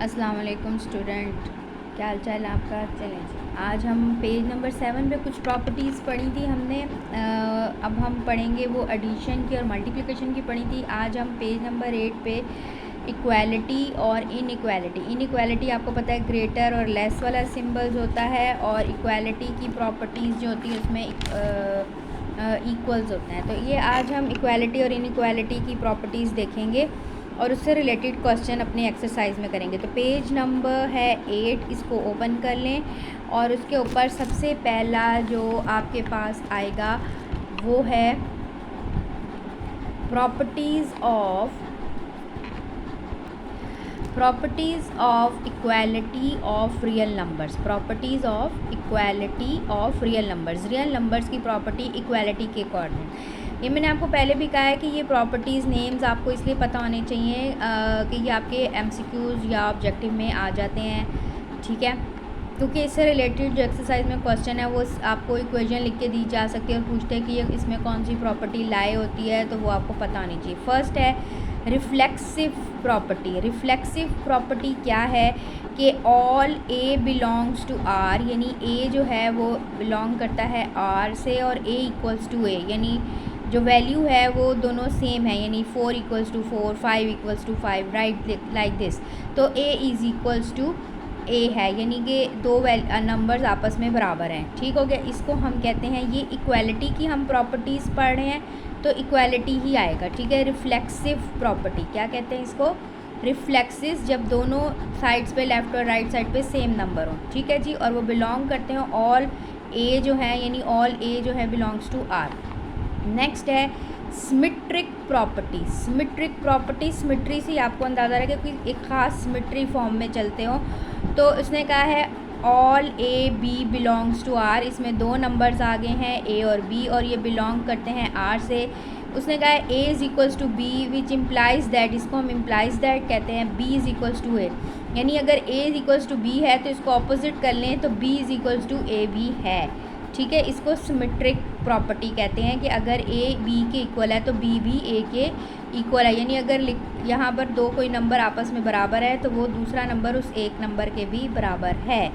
अस्सलाम वालेकुम स्टूडेंट, क्या हाल चाल आपका। चलें जी, आज हम पेज नंबर 7 पे कुछ प्रॉपर्टीज़ पढ़ी थी हमने। अब हम पढ़ेंगे वो एडिशन की और मल्टीप्लिकेशन की पढ़ी थी। आज हम पेज नंबर 8 पे इक्वालिटी और इनइक्वालिटी आपको पता है ग्रेटर और लेस वाला सिंबल्स होता है, और इक्वालिटी की प्रॉपर्टीज़ जो होती है उसमें इक्वल्स होते हैं। तो ये आज हम इक्वालिटी और इनइक्वालिटी की प्रॉपर्टीज़ देखेंगे और उससे रिलेटेड क्वेश्चन अपने एक्सरसाइज में करेंगे। तो पेज नंबर है 8, इसको ओपन कर लें और उसके ऊपर सबसे पहला जो आपके पास आएगा वो है properties of equality of real numbers. Properties of equality of real numbers की प्रॉपर्टी इक्वालिटी के अकॉर्डिंग। ये मैंने आपको पहले भी कहा है कि ये प्रॉपर्टीज़ नेम्स आपको इसलिए पता होने चाहिए कि ये आपके एमसीक्यूज़ या ऑब्जेक्टिव में आ जाते हैं, ठीक है। क्योंकि इससे रिलेटेड जो एक्सरसाइज में क्वेश्चन है वो आपको इक्वेशन लिख के दी जा सकती है और पूछते हैं कि ये इसमें कौन सी प्रॉपर्टी लाए होती है, तो वो आपको पता होनी चाहिए। फर्स्ट है रिफ्लेक्सिव प्रॉपर्टी क्या है कि all A belongs to R, यानी ए जो है वो बिलोंग करता है आर से, और ए इक्वल्स टू ए, यानी जो वैल्यू है वो दोनों सेम है, यानी 4 equals to 4, 5 equals to 5, right like this. तो A is equals to A है, यानी कि दो नंबर्स आपस में बराबर हैं, ठीक हो गया। इसको हम कहते हैं, ये इक्वालिटी की हम प्रॉपर्टीज़ पढ़ रहे हैं तो इक्वालिटी ही आएगा, ठीक है। रिफ्लेक्सिव प्रॉपर्टी क्या कहते हैं इसको? रिफ्लेक्सिस, जब दोनों साइड्स पे लेफ़्ट और राइट साइड पे सेम नंबर हो, ठीक है जी, और वो बिलोंग करते हैं ऑल ए जो है, यानी ऑल ए जो है बिलोंग्स टू आर। नेक्स्ट है सिमेट्रिक प्रॉपर्टी। सिमेट्री से आपको अंदाज़ा है कि कोई एक ख़ास सिमेट्री फॉर्म में चलते हो। तो उसने कहा है all A B belongs to R, इसमें दो नंबर्स आ गए हैं ए और बी, और ये बिलोंग करते हैं आर से। उसने कहा है ए is equals to B which implies that, इसको हम इम्प्लाइज़ दैट कहते हैं, B is equals to A, यानी अगर A is equals to B है तो इसको ऑपोजिट कर लें तो B is equals to A B है, ठीक है। इसको सिमेट्रिक प्रॉपर्टी कहते हैं कि अगर ए बी के इक्वल है तो बी भी ए के इक्वल है, यानी अगर यहाँ पर दो कोई नंबर आपस में बराबर है तो वो दूसरा नंबर उस एक नंबर के भी बराबर है।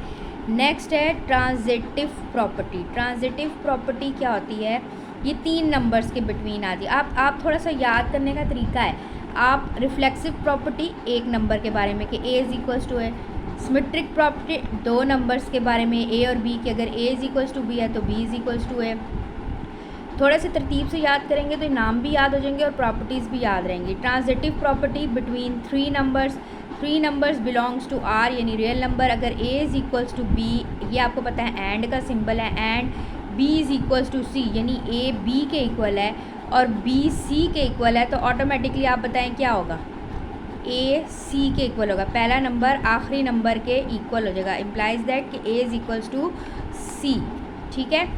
नेक्स्ट है ट्रांजिटिव प्रॉपर्टी क्या होती है? ये 3 नंबर्स के बिटवीन आती है। आप थोड़ा सा याद करने का तरीका है, आप रिफ्लेक्सिव प्रॉपर्टी एक नंबर के बारे में कि A is equals to A, symmetric property दो नंबर्स के बारे में ए और बी के, अगर A is equals to B है तो B is equals to A. थोड़े से तरतीब से याद करेंगे तो नाम भी याद हो जाएंगे और प्रॉपर्टीज़ भी याद रहेंगी। Transitive property between 3 numbers belongs to R, यानी रियल नंबर, अगर A is equals to B, ये आपको पता है एंड का सिंबल है, and B is equals to C, यानी ए बी के इक्वल है और बी सी के इक्वल है, तो ऑटोमेटिकली आप बताएं क्या होगा? ए सी के इक्वल होगा, पहला नंबर आखिरी नंबर के इक्वल हो जाएगा, इम्प्लाइज दैट कि ए इज़ इक्वल्स टू सी, ठीक है।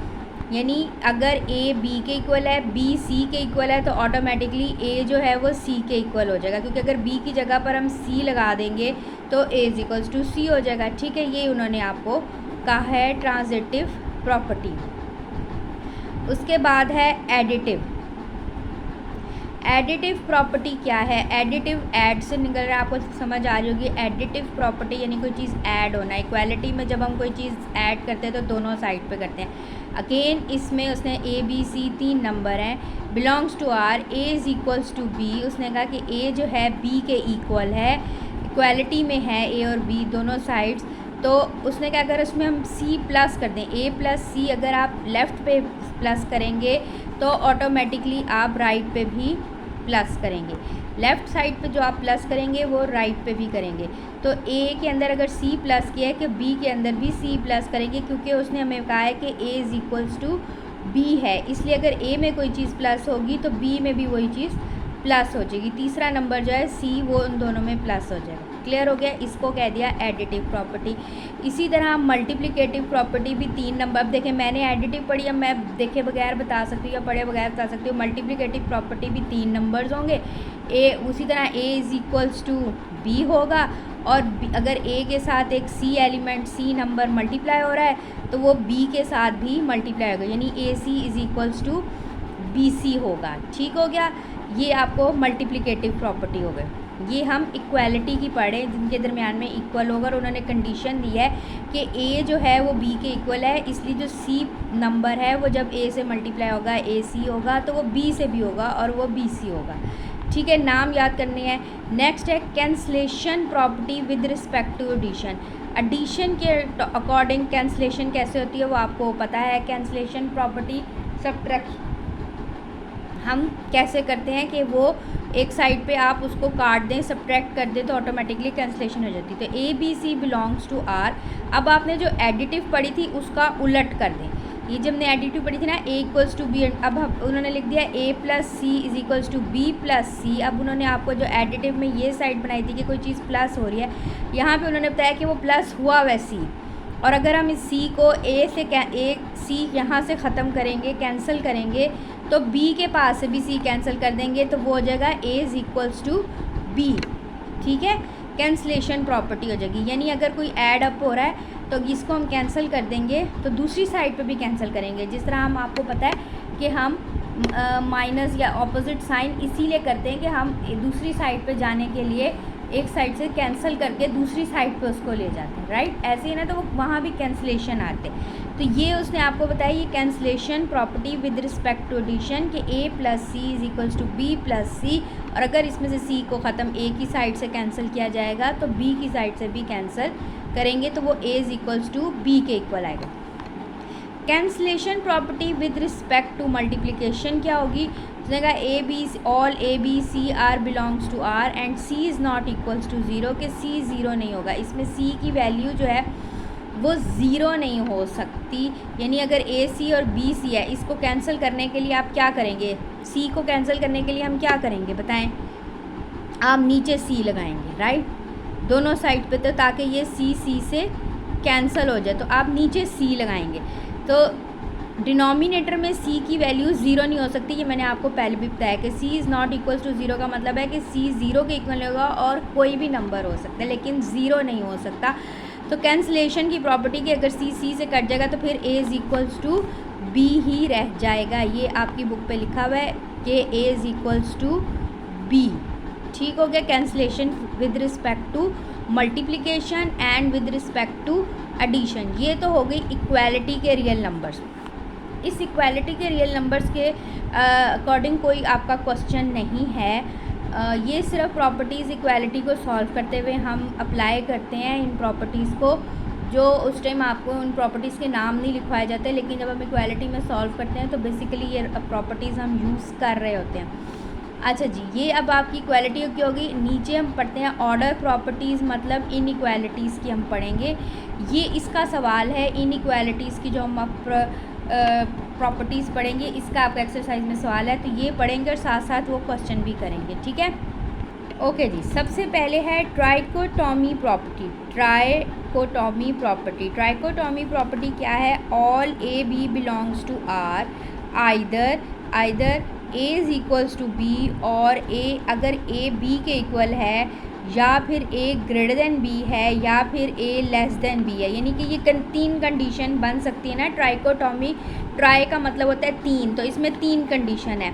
यानी अगर ए बी के इक्वल है, बी सी के इक्वल है, तो ऑटोमेटिकली ए जो है वो सी के इक्वल हो जाएगा, क्योंकि अगर बी की जगह पर हम सी लगा देंगे तो ए इज़ इक्वल्स टू सी हो जाएगा, ठीक है। ये उन्होंने आपको कहा है ट्रांजिटिव प्रॉपर्टी। उसके बाद है एडिटिव प्रॉपर्टी क्या है? एडिटिव, ऐड से निकल रहा है, आपको समझ आ रही होगी। एडिटिव प्रॉपर्टी यानी कोई चीज़ ऐड होना। इक्वालिटी में जब हम कोई चीज़ ऐड करते हैं तो दोनों साइड पे करते हैं। अगेन इसमें उसने ए बी सी 3 नंबर हैं, belongs to R, A is equals to B. उसने कहा कि ए जो है बी के इक्वल है, इक्वालिटी में है ए और बी दोनों साइड्स। तो उसने क्या, अगर उसमें हम सी प्लस कर दें, ए प्लस सी, अगर आप लेफ़्ट पे प्लस करेंगे तो ऑटोमेटिकली आप राइट पे भी प्लस करेंगे। लेफ़्ट साइड पे जो आप प्लस करेंगे वो राइट पे भी करेंगे। तो ए के अंदर अगर सी प्लस किया है कि बी के अंदर भी सी प्लस करेंगे, क्योंकि उसने हमें कहा है कि A is equals to B है, इसलिए अगर ए में कोई चीज़ प्लस होगी तो बी में भी वही चीज़ प्लस हो जाएगी। तीसरा नंबर जो है सी, वो उन दोनों में प्लस हो जाएगा। क्लियर हो गया? इसको कह दिया एडिटिव प्रॉपर्टी। इसी तरह मल्टीप्लिकेटिव प्रॉपर्टी भी 3 नंबर, अब देखें मैंने एडिटिव पढ़ी, अब मैं देखे बगैर बता सकती हूँ या पढ़े बगैर बता सकती हूँ। मल्टीप्लिकेटिव प्रॉपर्टी भी 3 नंबर्स होंगे। ए उसी तरह A is equals to B होगा, और अगर ए के साथ एक C element, C number multiply हो रहा है तो वो बी के साथ भी मल्टीप्लाई होगा, यानी A C is equals to B C होगा, ठीक हो गया। ये आपको मल्टीप्लिकेटिव प्रॉपर्टी हो गई। ये हम इक्वालिटी की पढ़े जिनके दरमियान में इक्वल होगा, और उन्होंने कंडीशन दी है कि ए जो है वो बी के इक्वल है, इसलिए जो सी नंबर है वो जब ए से मल्टीप्लाई होगा ए सी होगा तो वो बी से भी होगा और वो बी सी होगा। ठीक है, नाम याद करने हैं। नेक्स्ट है cancellation property with respect to addition. Addition के अकॉर्डिंग कैंसलेशन कैसे होती है वो आपको पता है। कैंसलेशन प्रॉपर्टी सब्ट्रैक्शन हम कैसे करते हैं कि वो एक साइड पे आप उसको काट दें, सब्ट्रैक्ट कर दें तो ऑटोमेटिकली कैंसलेशन हो जाती है। तो A B C belongs to R. अब आपने जो एडिटिव पढ़ी थी उसका उलट कर दें। ये जब हमने एडिटिव पढ़ी थी ना, ए इक्वल्स टू बी, अब उन्होंने लिख दिया A plus C is equals to B plus C. अब उन्होंने आपको जो एडिटिव में ये साइड बनाई थी कि कोई चीज़ प्लस हो रही है, यहाँ पे उन्होंने बताया कि वो प्लस हुआ वै सी, और अगर हम इस सी को ए सी यहाँ से ख़त्म करेंगे, कैंसिल करेंगे, तो बी के पास से भी सी कैंसिल कर देंगे तो वो हो जाएगा A is equals to B. ठीक है, कैंसलेशन प्रॉपर्टी हो जाएगी। यानी अगर कोई ऐड अप हो रहा है तो इसको हम कैंसिल कर देंगे तो दूसरी साइड पे भी कैंसिल करेंगे। जिस तरह हम आपको पता है कि हम माइनस या ऑपोजिट साइन इसीलिए करते हैं कि हम दूसरी साइड पे जाने के लिए एक साइड से कैंसिल करके दूसरी साइड पे उसको ले जाते हैं, राइट। ऐसे ही ना तो वो वहाँ भी कैंसलेशन आते। तो ये उसने आपको बताया, ये cancellation property with respect to addition कि A plus C is equals to B plus C, और अगर इसमें से सी को ख़त्म ए की साइड से कैंसिल किया जाएगा तो बी की साइड से भी कैंसिल करेंगे तो वो A is equals to B के इक्वल आएगा। Cancellation property with respect to multiplication क्या होगी? उसने कहा A B all A B C R belongs to R and C is not equals to zero, कि सी ज़ीरो नहीं होगा। इसमें सी की वैल्यू जो है वो ज़ीरो नहीं हो सकती। यानी अगर ए सी और बी सी है, इसको कैंसिल करने के लिए आप क्या करेंगे? सी को कैंसिल करने के लिए हम क्या करेंगे बताएं? आप नीचे सी लगाएंगे, राइट, दोनों साइड पे, तो ताकि ये सी से कैंसिल हो जाए तो आप नीचे सी लगाएंगे। तो डिनोमिनेटर में सी की वैल्यू ज़ीरो नहीं हो सकती। ये मैंने आपको पहले भी बताया कि C is not equals to zero का मतलब है कि सी ज़ीरो के इक्वल होगा और कोई भी नंबर हो सकता है लेकिन ज़ीरो नहीं हो सकता। तो कैंसलेशन की प्रॉपर्टी कि अगर सी से कट जाएगा तो फिर A is equals to B ही रह जाएगा। ये आपकी बुक पे लिखा हुआ है कि A is equals to B. ठीक हो गया, cancellation with respect to multiplication and with respect to addition. ये तो हो गई इक्वालिटी के रियल नंबर्स। इस इक्वालिटी के रियल नंबर्स के अकॉर्डिंग कोई आपका क्वेश्चन नहीं है। ये सिर्फ प्रॉपर्टीज़ इक्वालिटी को सॉल्व करते हुए हम अप्लाई करते हैं इन प्रॉपर्टीज़ को, जो उस टाइम आपको उन प्रॉपर्टीज़ के नाम नहीं लिखवाए जाते, लेकिन जब हम इक्वालिटी में सॉल्व करते हैं तो बेसिकली ये प्रॉपर्टीज़ हम यूज़ कर रहे होते हैं। अच्छा जी, ये अब आपकी इक्वालिटी की होगी। नीचे हम पढ़ते हैं ऑर्डर प्रॉपर्टीज़, मतलब इन इक्वालिटीज़ की हम पढ़ेंगे। ये इसका सवाल है, इन इक्वालिटीज़ की जो हम प्रॉपर्टीज़ पढ़ेंगे, इसका आपका एक्सरसाइज में सवाल है, तो ये पढ़ेंगे और साथ साथ वो क्वेश्चन भी करेंगे। ठीक है, ओके जी। सबसे पहले है ट्राइकोटॉमी प्रॉपर्टी। ट्राइकोटॉमी प्रॉपर्टी क्या है? All A B belongs to R either A is equals to B, और ए अगर ए बी के इक्वल है, या फिर ए ग्रेटर देन बी है, या फिर ए लेस देन बी है। यानी कि ये तीन कंडीशन बन सकती है ना ट्राइकोटॉमी। ट्राई का मतलब होता है तीन, तो इसमें तीन कंडीशन है।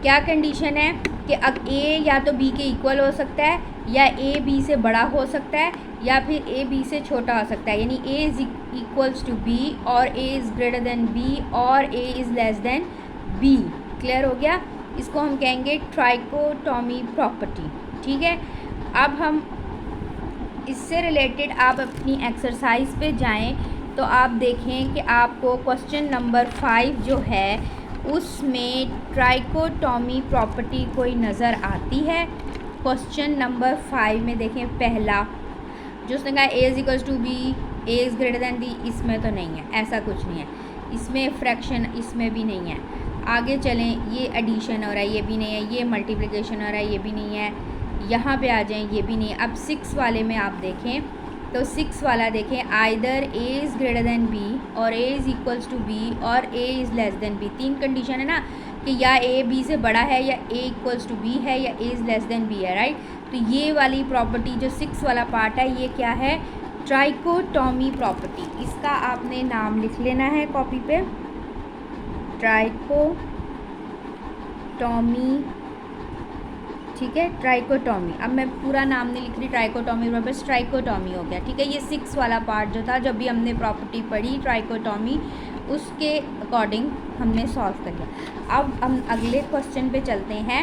क्या कंडीशन है कि अब ए या तो बी के इक्वल हो सकता है, या ए बी से बड़ा हो सकता है, या फिर ए बी से छोटा हो सकता है। यानी ए इज़ इक्वल्स टू बी, और A is greater than B, और A is less than B. Clear हो गया? इसको हम कहेंगे ट्राइकोटॉमी प्रॉपर्टी। ठीक है, अब हम इससे रिलेटेड आप अपनी एक्सरसाइज पे जाएं तो आप देखें कि आपको क्वेश्चन नंबर 5 जो है उसमें ट्राइकोटॉमी प्रॉपर्टी कोई नज़र आती है। क्वेश्चन नंबर 5 में देखें, पहला जो उसने कहा A is equals to B, A is greater than B, इसमें तो नहीं है, ऐसा कुछ नहीं है। इसमें फ्रैक्शन, इसमें भी नहीं है। आगे चलें, ये एडिशन हो रहा है, ये भी नहीं है। ये मल्टीप्लिकेशन हो रहा है, ये भी नहीं है। यहाँ पे आ जाएं, ये भी नहीं है। अब 6 वाले में आप देखें तो 6 वाला देखें, either A is greater than B, और A is equals to B, और A is less than B. तीन कंडीशन है ना कि या ए बी से बड़ा है, या ए इक्वल्स टू बी है, या A is less than B है, राइट। तो ये वाली प्रॉपर्टी जो 6 वाला पार्ट है, ये क्या है? ट्राइकोटॉमी प्रॉपर्टी। इसका आपने नाम लिख लेना है कॉपी पे, ट्राइकोटॉमी ठीक है, ट्राइकोटॉमी। अब मैं पूरा नाम नहीं लिख रही, ट्राइकोटॉमी बस ट्राइकोटॉमी हो गया। ठीक है, ये 6 वाला पार्ट जो था, जब भी हमने प्रॉपर्टी पढ़ी ट्राइकोटॉमी, उसके अकॉर्डिंग हमने सॉल्व कर लिया। अब हम अगले क्वेश्चन पे चलते हैं,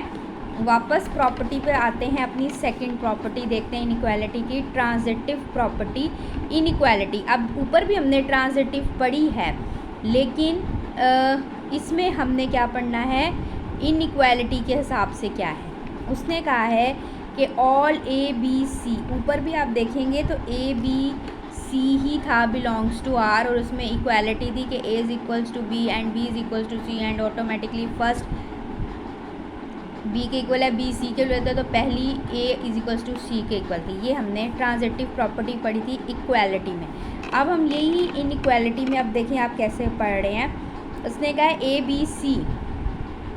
वापस प्रॉपर्टी पे आते हैं, अपनी सेकंड प्रॉपर्टी देखते हैं इनइक्वालिटी की, ट्रांजिटिव प्रॉपर्टी इनइक्वालिटी। अब ऊपर भी हमने ट्रांजिटिव पढ़ी है, लेकिन इसमें हमने क्या पढ़ना है, इनइक्वालिटी के हिसाब से क्या है। उसने कहा है कि ऑल ए बी सी, ऊपर भी आप देखेंगे तो ए बी सी ही था, बिलोंग्स टू आर, और उसमें इक्वालिटी थी कि A is equals to B and B is equals to C, and automatically first B के इक्वल है, बी सी के इक्वल है, तो पहली A is equals to C के इक्वल थी। ये हमने ट्रांजिटिव प्रॉपर्टी पढ़ी थी इक्वालिटी में। अब हम यही इनइक्वालिटी में अब देखें आप कैसे पढ़ रहे हैं। उसने कहा है ए बी सी,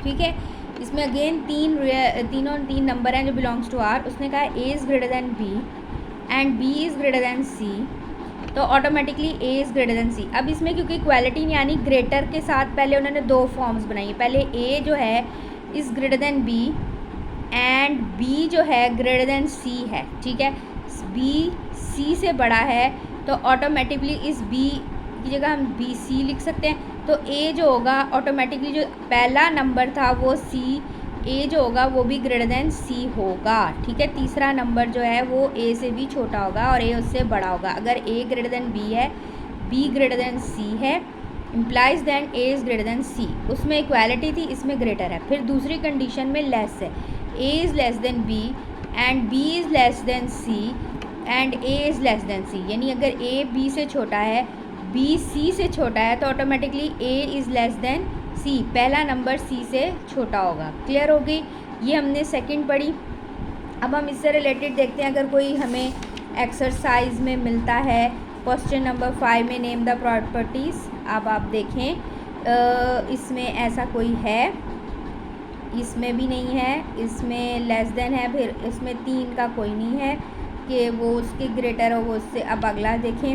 ठीक है, इसमें अगेन तीन नंबर हैं जो बिलोंग्स टू आर। उसने कहा A is greater than B and B is greater than C, तो automatically A is greater than C. अब इसमें क्योंकि इक्वालिटी नहीं आनी, ग्रेटर के साथ पहले उन्होंने दो फॉर्म्स बनाई है। पहले ए जो है is greater than B and B जो है ग्रेटर दैन सी है। ठीक है, बी सी से बड़ा है, तो ऑटोमेटिकली इस बी की जगह हम बी सी लिख सकते हैं। तो ए जो होगा ऑटोमेटिकली, जो पहला नंबर था वो सी, ए जो होगा वो भी ग्रेटर दैन सी होगा। ठीक है, तीसरा नंबर जो है वो ए से भी छोटा होगा और ए उससे बड़ा होगा। अगर ए ग्रेटर दैन बी है, बी ग्रेटर दैन सी है, implies than a is greater than c. उसमें इक्वालिटी थी, इसमें ग्रेटर है। फिर दूसरी कंडीशन में लेस है, ए is less than b and B is less than c and a is less than c. यानी अगर ए बी से छोटा है, बी सी से छोटा है, तो automatically A is less than c, पहला नंबर सी से छोटा होगा। क्लियर हो गई, ये हमने सेकंड पढ़ी। अब हम इससे रिलेटेड देखते हैं, अगर कोई हमें एक्सरसाइज में मिलता है क्वेश्चन नंबर 5 में, नेम द प्रॉपर्टीज़। अब आप देखें इसमें ऐसा कोई है, इसमें भी नहीं है, इसमें लेस देन है, फिर इसमें 3 का कोई नहीं है कि वो उसके ग्रेटर हो, वो उससे। अब अगला देखें,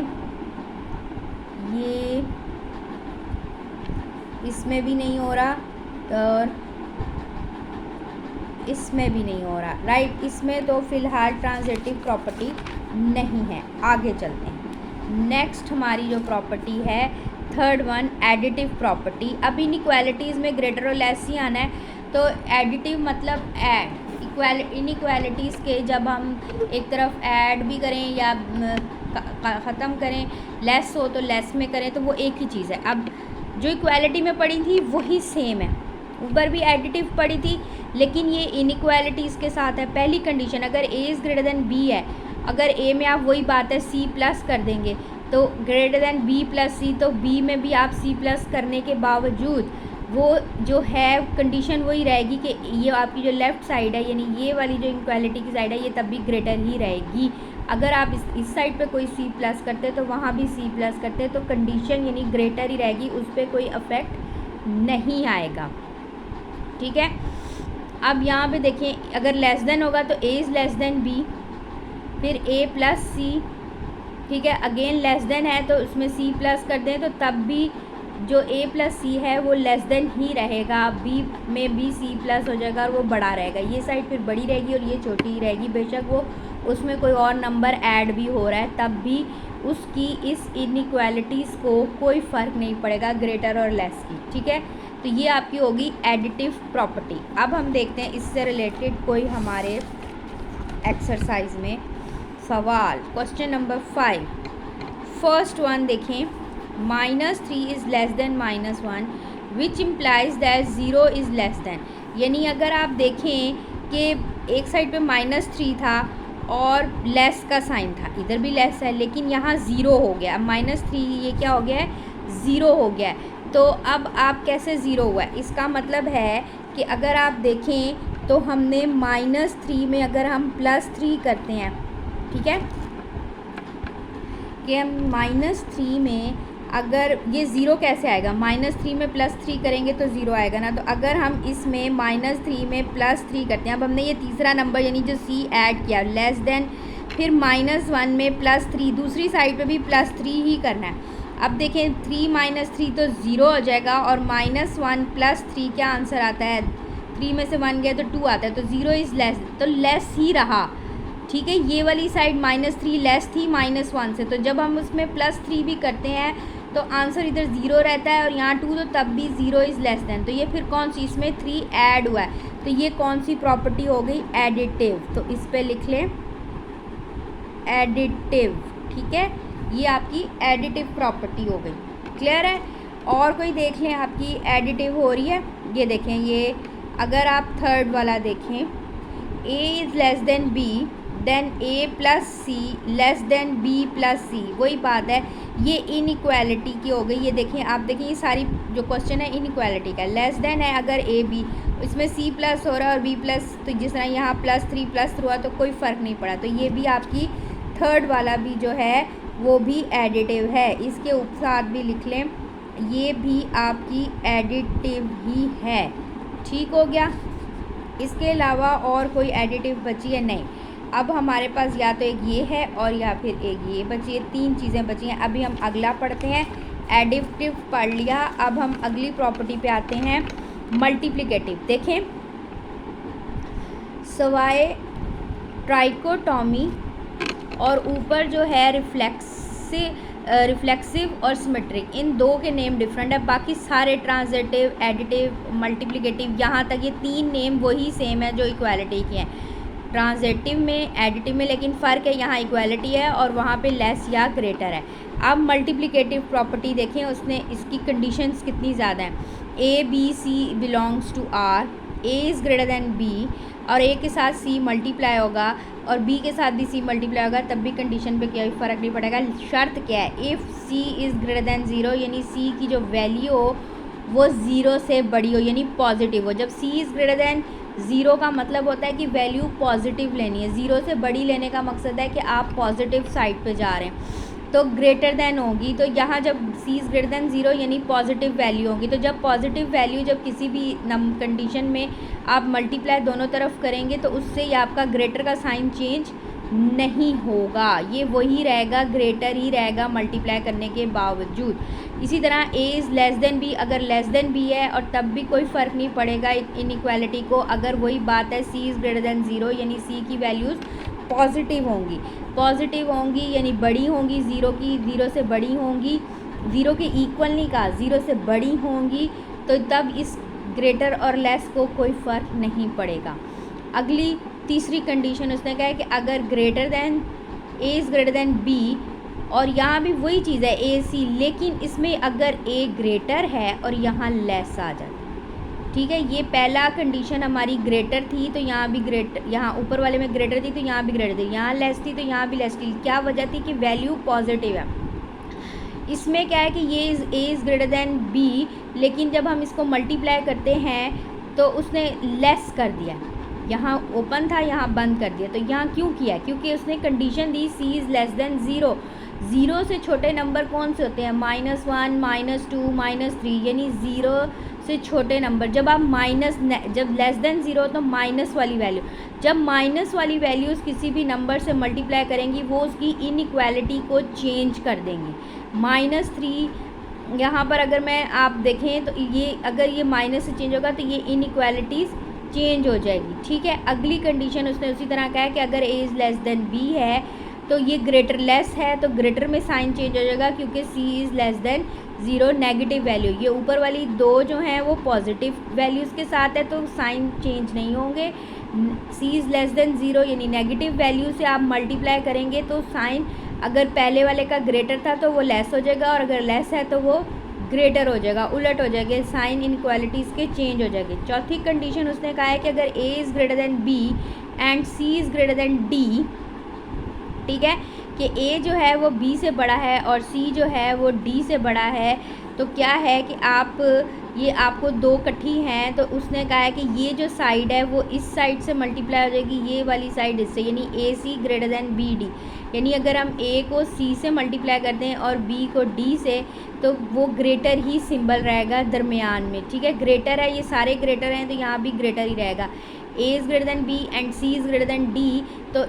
ये इसमें भी नहीं हो रहा और इसमें भी नहीं हो रहा, राइट। इसमें तो फ़िलहाल ट्रांजिटिव प्रॉपर्टी नहीं है। आगे चलते हैं, नेक्स्ट हमारी जो प्रॉपर्टी है थर्ड वन, एडिटिव प्रॉपर्टी। अब इनइक्वालिटीज़ में ग्रेटर और लेस ही आना है, तो एडिटिव मतलब ऐड। इनइक्वालिटीज़ के जब हम एक तरफ ऐड भी करें या ख़त्म करें, लेस हो तो लेस में करें, तो वो एक ही चीज़ है। अब जो इक्वालिटी में पढ़ी थी वही सेम है, ऊपर भी एडिटिव पढ़ी थी, लेकिन ये इनइक्वालिटीज़ के साथ है। पहली कंडीशन, अगर A is greater than B है, अगर ए में आप वही बात है सी प्लस कर देंगे, तो ग्रेटर दैन बी प्लस सी, तो बी में भी आप सी प्लस करने के बावजूद वो जो है कंडीशन वही रहेगी कि ये आपकी जो लेफ़्ट साइड है, यानी ये वाली जो इनइक्वालिटी की साइड है, ये तब भी ग्रेटर ही रहेगी। अगर आप इस साइड पे कोई सी प्लस करते तो वहाँ भी सी प्लस करते, तो कंडीशन यानी ग्रेटर ही रहेगी, उस पर कोई अफेक्ट नहीं आएगा। ठीक है, अब यहाँ पे देखें, अगर लेस देन होगा तो A is less than B, फिर ए प्लस सी। ठीक है, अगेन लेस देन है तो उसमें सी प्लस कर दें, तो तब भी जो ए प्लस सी है वो लेस देन ही रहेगा, बी में भी सी प्लस हो जाएगा और वो बड़ा रहेगा। ये साइड फिर बड़ी रहेगी और ये छोटी रहेगी, बेशक वो उसमें कोई और नंबर ऐड भी हो रहा है, तब भी उसकी इस इनइक्वालिटीज़ को कोई फ़र्क नहीं पड़ेगा ग्रेटर और लेस की। ठीक है, तो ये आपकी होगी एडिटिव प्रॉपर्टी। अब हम देखते हैं इससे रिलेटेड कोई हमारे एक्सरसाइज में सवाल। क्वेश्चन नंबर 5, फर्स्ट वन देखें, -3 is less then -1 which implies that 0 is less then. यानी अगर आप देखें कि एक साइड पे -3 था और लेस का साइन था, इधर भी लेस है, लेकिन यहाँ 0 हो गया। अब -3 ये क्या हो गया है, 0 हो गया है। तो अब आप कैसे 0 हुआ है, इसका मतलब है कि अगर आप देखें तो हमने -3 में अगर हम +3 करते हैं, ठीक है, कि हम -3 में अगर ये 0 कैसे आएगा, -3 में +3 करेंगे तो 0 आएगा ना। तो अगर हम इसमें -3 में +3 करते हैं, अब हमने ये तीसरा नंबर यानी जो सी ऐड किया, लेस देन, फिर -1 में +3, दूसरी साइड पे भी +3 ही करना है। अब देखें 3 - 3 तो 0 हो जाएगा और -1 + 3 क्या आंसर आता है, 3 में से 1 गया तो 2 आता है, तो 0 इज़ लेस, तो लेस ही रहा। ठीक है, ये वाली साइड -3 लेस थी -1 से, तो जब हम उसमें +3 भी करते हैं तो आंसर इधर 0 रहता है, और यहाँ 2 तो तब भी 0 इज़ लेस देन। तो ये फिर कौन सी, इसमें 3 ऐड हुआ है, तो ये कौन सी प्रॉपर्टी हो गई, एडिटिव। तो इस पे लिख लें एडिटिव। ठीक है, ये आपकी एडिटिव प्रॉपर्टी हो गई। क्लियर है? और कोई देख लें आपकी एडिटिव हो रही है। ये देखें, ये अगर आप थर्ड वाला देखें, a is less than b than a plus c less than b plus c, वही बात है, ये इनइक्वालिटी की हो गई। ये देखें, आप देखें ये सारी जो क्वेश्चन है इनइक्वालिटी का। लेस देन है अगर a b, इसमें c प्लस हो रहा है और b प्लस, तो जिस तरह यहाँ +3 हुआ तो कोई फ़र्क नहीं पड़ा। तो ये भी आपकी थर्ड वाला भी जो है वो भी एडिटिव है। इसके साथ भी लिख लें, ये भी आपकी एडिटिव ही है। ठीक हो गया? इसके अलावा और कोई एडिटिव बची है? नहीं। अब हमारे पास या तो एक ये है और या फिर एक ये बची है, 3 चीज़ें बची हैं। अभी हम अगला पढ़ते हैं। एडिटिव पढ़ लिया, अब हम अगली प्रॉपर्टी पे आते हैं, मल्टीप्लिकेटिव। देखें, सवाए ट्राइकोटॉमी और ऊपर जो है रिफ्लेक्सिव और सिमेट्रिक, इन 2 के नेम डिफरेंट है। बाकी सारे ट्रांजिटिव, एडिटिव, मल्टीप्लिकेटिव, यहाँ तक ये 3 नेम वही सेम है जो इक्वालिटी के हैं, ट्रांजिटिव में, एडिटिव में, लेकिन फ़र्क है यहाँ इक्वालिटी है और वहाँ पे लेस या ग्रेटर है। अब मल्टीप्लिकेटिव प्रॉपर्टी देखें, उसने इसकी कंडीशंस कितनी ज़्यादा हैं। A B C belongs to R, A is greater than B, और ए के साथ सी मल्टीप्लाई होगा और बी के साथ भी सी मल्टीप्लाई होगा, तब भी कंडीशन पे कोई फ़र्क नहीं पड़ेगा। शर्त क्या है, if C is greater than 0, यानी सी की जो वैल्यू हो वो 0 से बड़ी हो, यानी पॉजिटिव हो। जब सी इज़ ग्रेटर दैन 0 का मतलब होता है कि वैल्यू पॉजिटिव लेनी है, 0 से बड़ी लेने का मकसद है कि आप पॉजिटिव साइड पे जा रहे हैं। तो ग्रेटर दैन होगी, तो यहाँ जब सी इज़ ग्रेटर दैन 0 यानी पॉजिटिव वैल्यू होगी। तो जब पॉजिटिव वैल्यू जब किसी भी कंडीशन में आप मल्टीप्लाई दोनों तरफ करेंगे तो उससे ये आपका ग्रेटर का साइन चेंज नहीं होगा, ये वही रहेगा, ग्रेटर ही रहेगा मल्टीप्लाई करने के बावजूद। इसी तरह a is less than b, अगर लेस देन b है और तब भी कोई फ़र्क नहीं पड़ेगा इनइक्वालिटी को। अगर वही बात है c इज़ ग्रेटर देन 0 यानी c की वैल्यूज़ पॉजिटिव होंगी यानी बड़ी होंगी, 0 से बड़ी होंगी, 0 के इक्वल नहीं कहा, 0 से बड़ी होंगी, तो तब इस ग्रेटर और लेस को कोई फ़र्क नहीं पड़ेगा। अगली तीसरी कंडीशन उसने कहा है कि अगर greater than a is greater then b, और यहाँ भी वही चीज़ है a c, लेकिन इसमें अगर a ग्रेटर है और यहाँ लेस आ जाता है। ठीक है, ये पहला कंडीशन हमारी ग्रेटर थी तो यहाँ भी ग्रेटर, यहाँ ऊपर वाले में ग्रेटर थी तो यहाँ भी ग्रेटर थी, यहाँ लेस थी तो यहाँ भी लेस थी। क्या वजह थी कि वैल्यू पॉजिटिव है। इसमें क्या है कि ये a is greater then b, लेकिन जब हम इसको मल्टीप्लाई करते हैं तो उसने लेस कर दिया, यहाँ ओपन था यहाँ बंद कर दिया। तो यहाँ क्यों किया? क्योंकि उसने condition the c is less then 0। 0 से छोटे नंबर कौन से होते हैं? -1, -2, -3, यानी 0 से छोटे नंबर। जब आप जब लेस देन 0 तो माइनस वाली वैल्यू, जब माइनस वाली वैल्यूज़ किसी भी नंबर से मल्टीप्लाई करेंगी वो उसकी इनइक्वालिटी को चेंज कर देंगी। -3 यहाँ पर अगर मैं आप देखें तो ये अगर ये माइनस से चेंज होगा तो ये इनइक्वालिटीज़ चेंज हो जाएगी। ठीक है, अगली कंडीशन उसने उसी तरह कहा है कि अगर a is less than b है तो ये ग्रेटर लेस है तो ग्रेटर में साइन चेंज हो जाएगा, क्योंकि c is less then 0 negative value, ये ऊपर वाली 2 जो हैं वो पॉजिटिव वैल्यूज़ के साथ है तो साइन चेंज नहीं होंगे। c इज़ लेस देन 0 यानी नेगेटिव वैल्यू से आप मल्टीप्लाई करेंगे तो साइन अगर पहले वाले का ग्रेटर था तो वो लेस हो जाएगा और अगर लेस है तो वो ग्रेटर हो जाएगा, उलट हो जाएगा, साइन इनइक्वालिटीज़ के चेंज हो जाएंगे। चौथी कंडीशन उसने कहा है कि अगर a is greater then b and c is greater then d, ठीक है, कि a जो है वो b से बड़ा है और c जो है वो d से बड़ा है, तो क्या है कि आप ये आपको 2 इकट्ठी हैं तो उसने कहा है कि ये जो साइड है वो इस साइड से मल्टीप्लाई हो जाएगी, ये वाली साइड इससे, यानी A C greater than B D. यानी अगर हम a को c से मल्टीप्लाई करते हैं और b को d से तो वो ग्रेटर ही सिंबल रहेगा दरमियान में। ठीक है, ग्रेटर है, ये सारे ग्रेटर हैं तो यहाँ भी ग्रेटर ही रहेगा। a is greater then b and c is greater then d, तो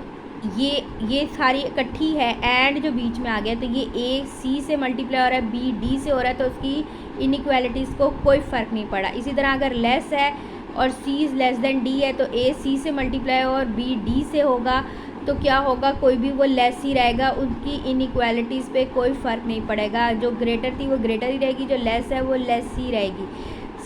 ये सारी इकट्ठी है, एंड जो बीच में आ गया तो ये a c से मल्टीप्लाई हो रहा है, b d से हो रहा है, तो उसकी इनइक्वालिटीज़ को कोई फ़र्क नहीं पड़ा। इसी तरह अगर लेस है और सी इज़ लेस देन डी है तो ए सी से मल्टीप्लाई और बी डी से होगा, तो क्या होगा, कोई भी वो लेस ही रहेगा, उनकी इनइक्वालिटीज़ पे कोई फ़र्क नहीं पड़ेगा। जो ग्रेटर थी वो ग्रेटर ही रहेगी, जो लेस है वो लेस ही रहेगी।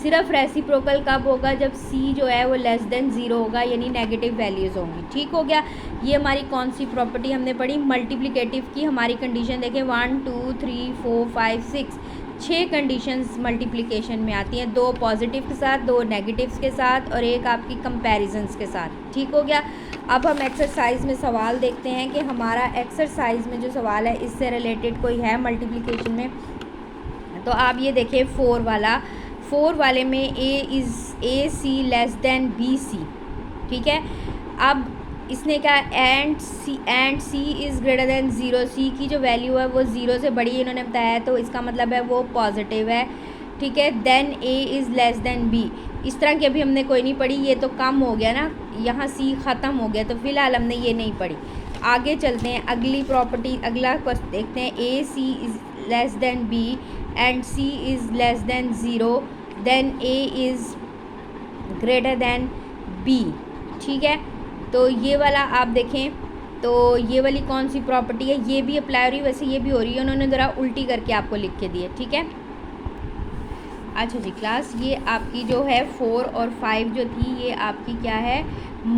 सिर्फ रेसिप्रोकल कब होगा, जब सी जो है वो लेस देन ज़ीरो होगा, यानी नेगेटिव वैल्यूज़ होंगी। ठीक हो गया। ये हमारी कौन सी प्रॉपर्टी हमने पढ़ी, मल्टीप्लिकेटिव की। हमारी कंडीशन देखें 1 2 3 4 5 6, 6 कंडीशंस मल्टीप्लिकेशन में आती हैं, 2 पॉजिटिव के साथ, 2 नेगेटिव्स के साथ और एक आपकी कंपैरिजंस के साथ। ठीक हो गया। अब हम एक्सरसाइज में सवाल देखते हैं कि हमारा एक्सरसाइज में जो सवाल है इससे रिलेटेड कोई है मल्टीप्लिकेशन में। तो आप ये देखिए 4 वाले में A C less than B C. ठीक है। अब इसने कहा and C is greater than zero, C की जो वैल्यू है वो ज़ीरो से बड़ी है इन्होंने बताया है, तो इसका मतलब है वो पॉजिटिव है। ठीक है। Then A is less than B, इस तरह की अभी हमने कोई नहीं पढ़ी, ये तो कम हो गया ना, यहाँ सी ख़त्म हो गया, तो फ़िलहाल हमने ये नहीं पढ़ी। आगे चलते हैं, अगली प्रॉपर्टी, अगला क्वेश्चन देखते हैं। A C is less than b and C is less than zero, then A is greater than b. ठीक है। तो ये वाला आप देखें, तो ये वाली कौन सी प्रॉपर्टी है, ये भी अप्लाई हो रही है, वैसे ये भी हो रही है, उन्होंने ज़रा उल्टी करके आपको लिख के दी है। ठीक है। अच्छा जी क्लास, ये आपकी जो है 4 और 5 जो थी ये आपकी क्या है,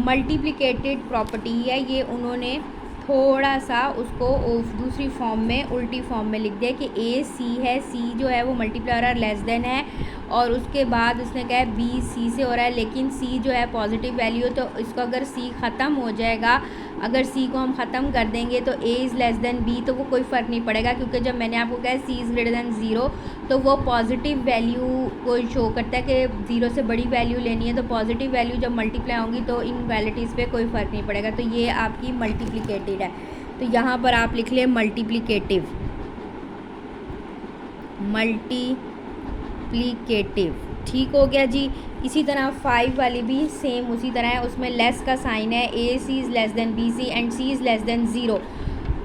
मल्टीप्लिकेटेड प्रॉपर्टी है। ये उन्होंने थोड़ा सा उसको दूसरी फॉर्म में, उल्टी फॉर्म में लिख दिया कि ए सी है, सी जो है वो मल्टीप्लाई और लेस देन है, और उसके बाद उसने कहा है बी सी से हो रहा है, लेकिन सी जो है पॉजिटिव वैल्यू, तो इसको अगर सी ख़त्म हो जाएगा, अगर सी को हम ख़त्म कर देंगे तो A is less than B, तो वो कोई फ़र्क नहीं पड़ेगा, क्योंकि जब मैंने आपको कहा सी इज़ ग्रेटर देन ज़ीरो तो वो पॉजिटिव वैल्यू को शो करता है कि ज़ीरो से बड़ी वैल्यू लेनी है, तो पॉजिटिव वैल्यू जब मल्टीप्लाई होंगी तो इन वैलिटीज़ पे कोई फ़र्क नहीं पड़ेगा। तो ये आपकी मल्टीप्लिकेटेड है, तो यहाँ पर आप लिख लें मल्टीप्लिकेटिव, मल्टीप्लिकेटिव। ठीक हो गया जी। इसी तरह 5 वाली भी सेम उसी तरह है, उसमें लेस का साइन है, a C is less than B c and C is less than zero.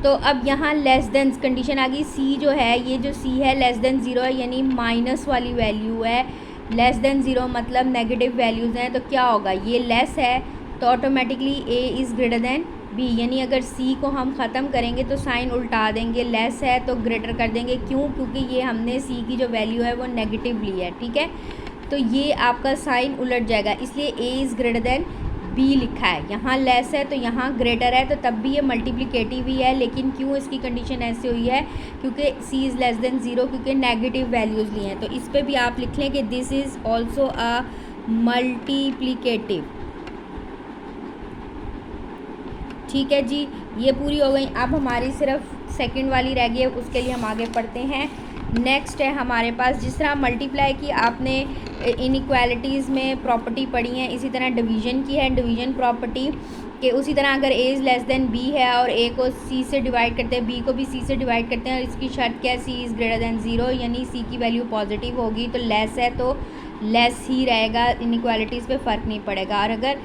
तो अब यहाँ लेस देन कंडीशन आ गई, सी जो है, ये जो सी है लेस देन ज़ीरो है, यानी माइनस वाली वैल्यू है। लेस देन ज़ीरो मतलब नेगेटिव वैल्यूज़ हैं, तो क्या होगा, ये लेस है तो automatically A is greater than B, यानी अगर सी को हम ख़त्म करेंगे तो साइन उल्टा देंगे, लेस है तो ग्रेटर कर देंगे। क्यों? क्योंकि ये हमने सी की जो वैल्यू है वो नेगेटिव ली है। ठीक है। तो ये आपका साइन उलट जाएगा, इसलिए A is greater than B लिखा है। यहाँ लेस है तो यहाँ ग्रेटर है, तो तब भी ये मल्टीप्लिकेटिव ही है, लेकिन क्यों इसकी कंडीशन ऐसे हुई है, क्योंकि सी इज़ लेस देन ज़ीरो, क्योंकि नेगेटिव वैल्यूज़ ली हैं। तो इस पर भी आप लिख लें कि this is also a multiplicative. ठीक है जी, ये पूरी हो गई। अब हमारी सिर्फ सेकंड वाली रह गई है, उसके लिए हम आगे पढ़ते हैं। नेक्स्ट है हमारे पास, जिस तरह मल्टीप्लाई की आपने इनइक्वालिटीज़ में प्रॉपर्टी पढ़ी है, इसी तरह डिवीज़न की है, डिवीज़न प्रॉपर्टी कि उसी तरह अगर A is less than B है और ए को सी से डिवाइड करते हैं, बी को भी सी से डिवाइड करते हैं, और इसकी शर्त क्या है, सी इज़ ग्रेटर देन ज़ीरो, यानी सी की वैल्यू पॉजिटिव होगी, तो लेस है तो लेस ही रहेगा, इनइक्वालिटीज़ पे फ़र्क नहीं पड़ेगा। और अगर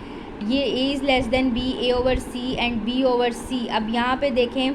ये a is less than b, a over c and b over c, अब यहाँ पे देखें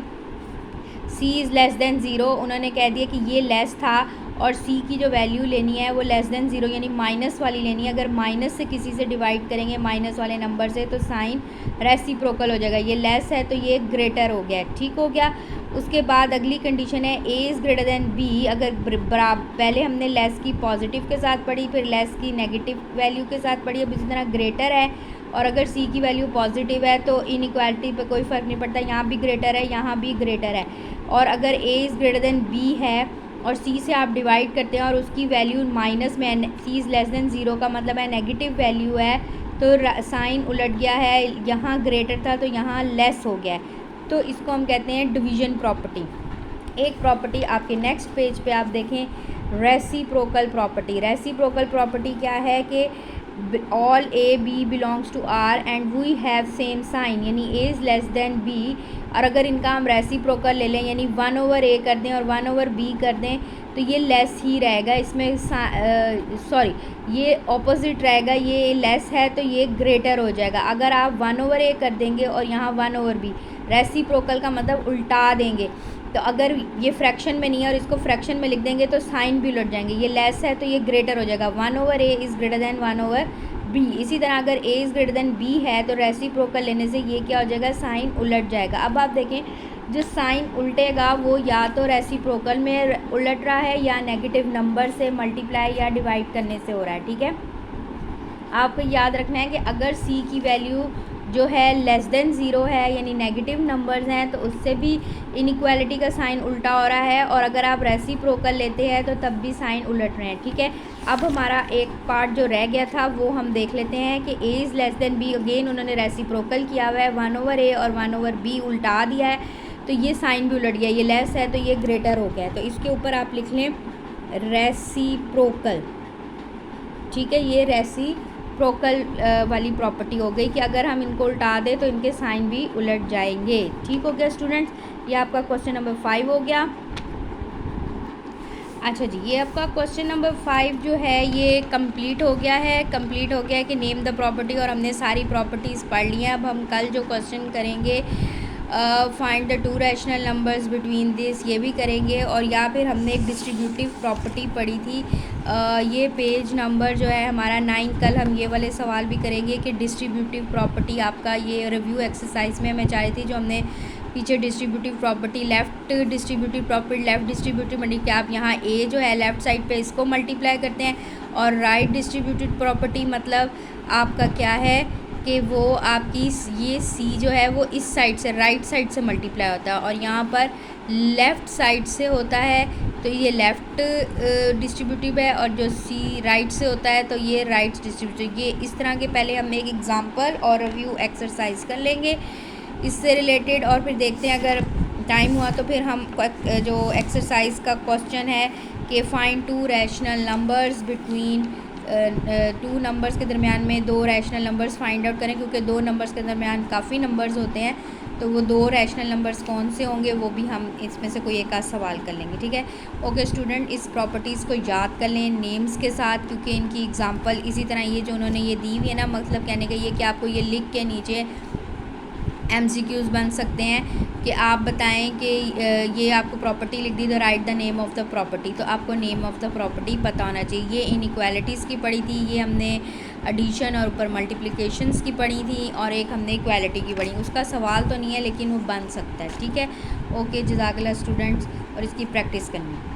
c is less than zero, उन्होंने कह दिया कि ये लेस था और सी की जो वैल्यू लेनी है वो लेस देन ज़ीरो, यानी माइनस वाली लेनी है। अगर माइनस से किसी से डिवाइड करेंगे, माइनस वाले नंबर से, तो साइन रेसिप्रोकल हो जाएगा, ये लेस है तो ये ग्रेटर हो गया। ठीक हो गया। उसके बाद अगली कंडीशन है ए इज़ ग्रेटर देन बी, अगर पहले हमने लेस की पॉजिटिव के साथ पढ़ी, फिर लेस की नेगेटिव वैल्यू के साथ पढ़ी, अब इसी तरह ग्रेटर है, और अगर सी की वैल्यू पॉजिटिव है तो इनइक्वालिटी पे कोई फ़र्क नहीं पड़ता, यहाँ भी ग्रेटर है, यहाँ भी ग्रेटर है। और अगर A is greater than B है और सी से आप डिवाइड करते हैं और उसकी वैल्यू माइनस में, सी इज़ लेस देन ज़ीरो का मतलब है नेगेटिव वैल्यू है, तो साइन उलट गया है, यहाँ ग्रेटर था तो यहाँ लेस हो गया है, तो इसको हम कहते हैं डिवीज़न प्रॉपर्टी। एक प्रॉपर्टी आपके नेक्स्ट पेज पे आप देखें, रेसिप्रोकल प्रॉपर्टी। रेसिप्रोकल प्रॉपर्टी क्या है कि all A B belongs to R and we have same sign, यानी ए इज़ लेस देन बी, और अगर इनका हम रेसिप्रोकल ले लें, यानी 1 ओवर ए कर दें और 1 ओवर बी कर दें, तो ये लेस ही रहेगा, इसमें सॉरी ये ऑपोजिट रहेगा, ये लेस है तो ये ग्रेटर हो जाएगा। अगर आप 1 ओवर ए कर देंगे और यहाँ 1 ओवर बी, रेसिप्रोकल का मतलब उल्टा देंगे, तो अगर ये फ्रैक्शन में नहीं है और इसको फ्रैक्शन में लिख देंगे तो साइन भी उलट जाएंगे, ये लेस है तो ये ग्रेटर हो जाएगा, 1 over A is greater than 1 over B. इसी तरह अगर A is greater than B है तो रेसिप्रोकल लेने से ये क्या हो जाएगा, साइन उलट जाएगा। अब आप देखें जो साइन उल्टेगा वो या तो रेसिप्रोकल में उलट रहा है या नेगेटिव नंबर से मल्टीप्लाई या डिवाइड करने से हो रहा है, ठीक है। आपको याद रखना है कि अगर सी की वैल्यू जो है लेस देन ज़ीरो है यानी नेगेटिव नंबर्स हैं तो उससे भी इनइक्वालिटी का साइन उल्टा हो रहा है, और अगर आप रेसिप्रोकल लेते हैं तो तब भी साइन उलट रहे हैं, ठीक है। अब हमारा एक पार्ट जो रह गया था वो हम देख लेते हैं कि A is less than B, again उन्होंने रेसिप्रोकल किया हुआ है, 1/a और 1/b उल्टा दिया है तो ये साइन भी उलट गया, ये लेस है तो ये ग्रेटर हो गया, तो इसके ऊपर आप लिख लें रेसिप्रोकल, ठीक है। ये रेसिप्रोकल वाली प्रॉपर्टी हो गई कि अगर हम इनको उल्टा दें तो इनके साइन भी उलट जाएंगे, ठीक हो गया स्टूडेंट्स। ये आपका क्वेश्चन नंबर 5 हो गया। अच्छा जी, ये आपका क्वेश्चन नंबर 5 जो है ये कंप्लीट हो गया है। कंप्लीट हो गया है कि नेम द प्रॉपर्टी, और हमने सारी प्रॉपर्टीज़ पढ़ ली हैं। अब हम कल जो क्वेश्चन करेंगे find the two rational numbers between this, ये भी करेंगे। और या फिर हमने एक डिस्ट्रीब्यूटिव प्रॉपर्टी पढ़ी थी, ये पेज नंबर जो है हमारा 9। कल हम ये वाले सवाल भी करेंगे कि डिस्ट्रीब्यूटिव प्रॉपर्टी आपका ये रिव्यू एक्सरसाइज में मैं चाह रही थी जो हमने पीछे distributive property left distributive property left distributive मतलब कि आप यहाँ ए जो है लेफ़्ट साइड पे इसको मल्टीप्लाई करते हैं, और राइट डिस्ट्रीब्यूटिव प्रॉपर्टी मतलब आपका क्या है कि वो आपकी ये सी जो है वो इस साइड से राइट साइड से मल्टीप्लाई होता है, और यहाँ पर लेफ़्ट साइड से होता है तो ये लेफ़्ट डिस्ट्रीब्यूटिव है, और जो सी राइट से होता है तो ये राइट डिस्ट्रीब्यूटिव। ये इस तरह के पहले हम एक एग्ज़ाम्पल और रिव्यू एक्सरसाइज कर लेंगे इससे रिलेटेड, और फिर देखते हैं अगर टाइम हुआ तो फिर हम जो एक्सरसाइज का क्वेश्चन है कि find to rational numbers between two numbers के दरमियान में दो रैशनल नंबर्स फाइंड आउट करें, क्योंकि दो नंबर्स के दरमियान काफ़ी नंबर्स होते हैं तो वो दो रैशनल नंबर्स कौन से होंगे वो भी हम इसमें से कोई एक आध सवाल कर लेंगे, ठीक है। ओके स्टूडेंट, इस प्रॉपर्टीज़ को याद कर लें नेम्स के साथ, क्योंकि इनकी एग्जांपल इसी तरह ये जो उन्होंने ये दी हुई है ना, मतलब कहने का ये कि आपको ये लिख के नीचे MCQs बन सकते हैं कि आप बताएं कि ये आपको प्रॉपर्टी लिख दी तो right the name of the property, तो आपको नेम ऑफ़ द प्रॉपर्टी पता होना चाहिए। ये इनइक्वालिटीज़ की पढ़ी थी, ये हमने एडिशन और ऊपर मल्टीप्लिकेशंस की पढ़ी थी, और एक हमने इक्वालिटी की पढ़ी। उसका सवाल तो नहीं है लेकिन वो बन सकता है, ठीक है। ओके, जज़ाकल्लाह स्टूडेंट्स, और इसकी प्रैक्टिस करनी।